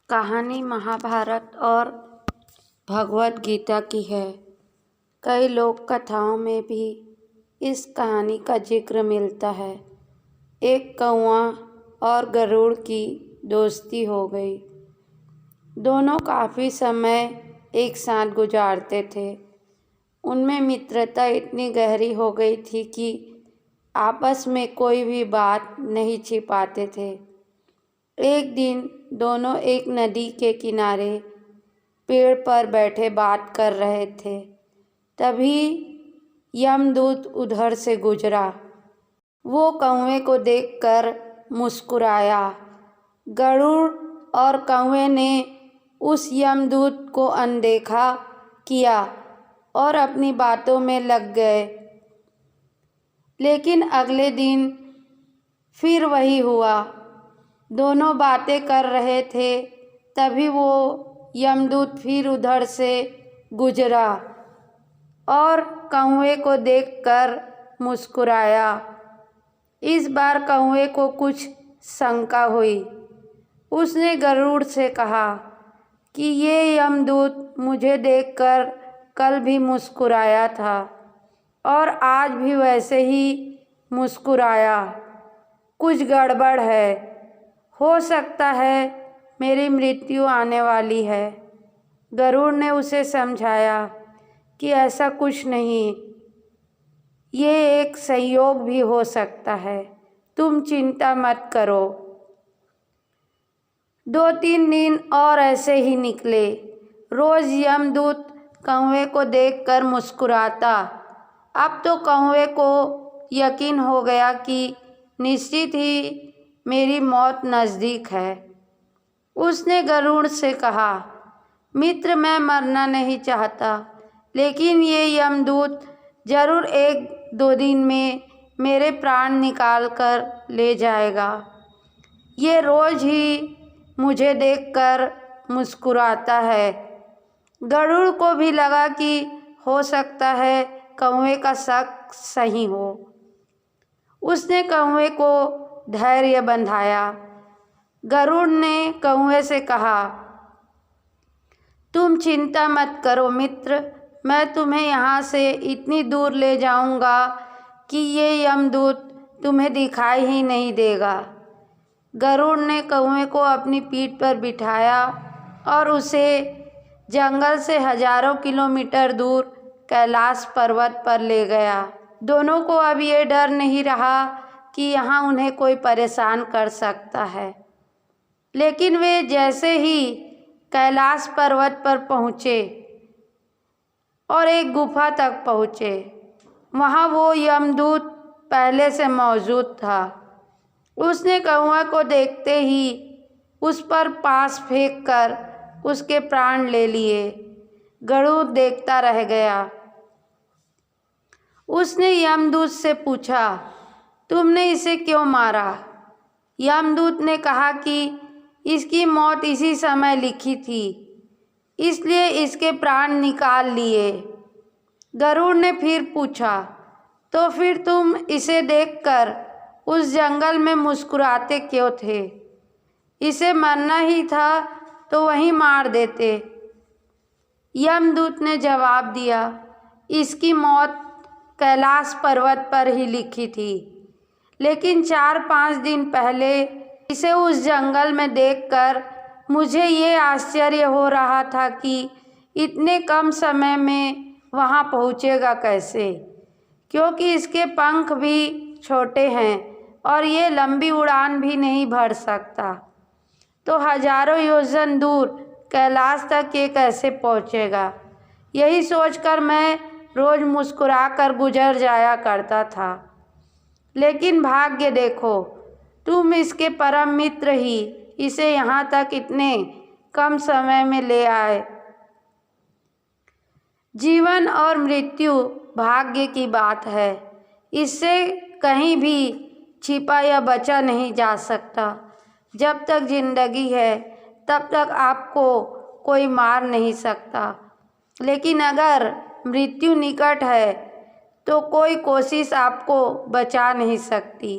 कहानी महाभारत और भगवद गीता की है। कई लोक कथाओं में भी इस कहानी का जिक्र मिलता है। एक कौवा और गरुड़ की दोस्ती हो गई। दोनों काफ़ी समय एक साथ गुजारते थे। उनमें मित्रता इतनी गहरी हो गई थी कि आपस में कोई भी बात नहीं छिपाते थे। एक दिन दोनों एक नदी के किनारे पेड़ पर बैठे बात कर रहे थे। तभी यमदूत उधर से गुजरा। वो कौवे को देखकर मुस्कुराया। गरुड़ और कौवे ने उस यमदूत को अनदेखा किया और अपनी बातों में लग गए। लेकिन अगले दिन फिर वही हुआ। दोनों बातें कर रहे थे, तभी वो यमदूत फिर उधर से गुजरा और कौवे को देखकर मुस्कुराया। इस बार कौवे को कुछ शंका हुई। उसने गरुड़ से कहा कि ये यमदूत मुझे देखकर कल भी मुस्कुराया था और आज भी वैसे ही मुस्कुराया। कुछ गड़बड़ है। हो सकता है मेरी मृत्यु आने वाली है। गरुड़ ने उसे समझाया कि ऐसा कुछ नहीं, ये एक संयोग भी हो सकता है, तुम चिंता मत करो। 2-3 दिन और ऐसे ही निकले। रोज यमदूत कौवे को देखकर मुस्कुराता। अब तो कौवे को यकीन हो गया कि निश्चित ही मेरी मौत नज़दीक है। उसने गरुड़ से कहा, मित्र, मैं मरना नहीं चाहता, लेकिन ये यमदूत जरूर 1-2 दिन में मेरे प्राण निकाल कर ले जाएगा। ये रोज ही मुझे देखकर मुस्कुराता है। गरुड़ को भी लगा कि हो सकता है कौवे का शक सही हो। उसने कौवे को धैर्य बंधाया। गरुड़ ने कौवे से कहा, तुम चिंता मत करो मित्र, मैं तुम्हें यहाँ से इतनी दूर ले जाऊँगा कि ये यमदूत तुम्हें दिखाई ही नहीं देगा। गरुड़ ने कौवे को अपनी पीठ पर बिठाया और उसे जंगल से हजारों किलोमीटर दूर कैलाश पर्वत पर ले गया। दोनों को अब ये डर नहीं रहा कि यहाँ उन्हें कोई परेशान कर सकता है। लेकिन वे जैसे ही कैलाश पर्वत पर पहुँचे और एक गुफा तक पहुँचे, वहाँ वो यमदूत पहले से मौजूद था। उसने कौवा को देखते ही उस पर पास फेंक कर उसके प्राण ले लिए। गरुड़ देखता रह गया। उसने यमदूत से पूछा, तुमने इसे क्यों मारा? यमदूत ने कहा कि इसकी मौत इसी समय लिखी थी, इसलिए इसके प्राण निकाल लिए। गरुड़ ने फिर पूछा, तो फिर तुम इसे देखकर उस जंगल में मुस्कुराते क्यों थे? इसे मरना ही था तो वहीं मार देते। यमदूत ने जवाब दिया, इसकी मौत कैलाश पर्वत पर ही लिखी थी, लेकिन 4-5 दिन पहले इसे उस जंगल में देखकर मुझे ये आश्चर्य हो रहा था कि इतने कम समय में वहाँ पहुँचेगा कैसे, क्योंकि इसके पंख भी छोटे हैं और ये लंबी उड़ान भी नहीं भर सकता। तो हजारों योजन दूर कैलाश तक ये कैसे पहुँचेगा? यही सोचकर मैं रोज मुस्कुरा कर गुजर जाया करता था। लेकिन भाग्य देखो, तुम इसके परम मित्र ही इसे यहाँ तक इतने कम समय में ले आए। जीवन और मृत्यु भाग्य की बात है, इससे कहीं भी छिपा या बचा नहीं जा सकता। जब तक जिंदगी है तब तक आपको कोई मार नहीं सकता, लेकिन अगर मृत्यु निकट है तो कोई कोशिश आपको बचा नहीं सकती।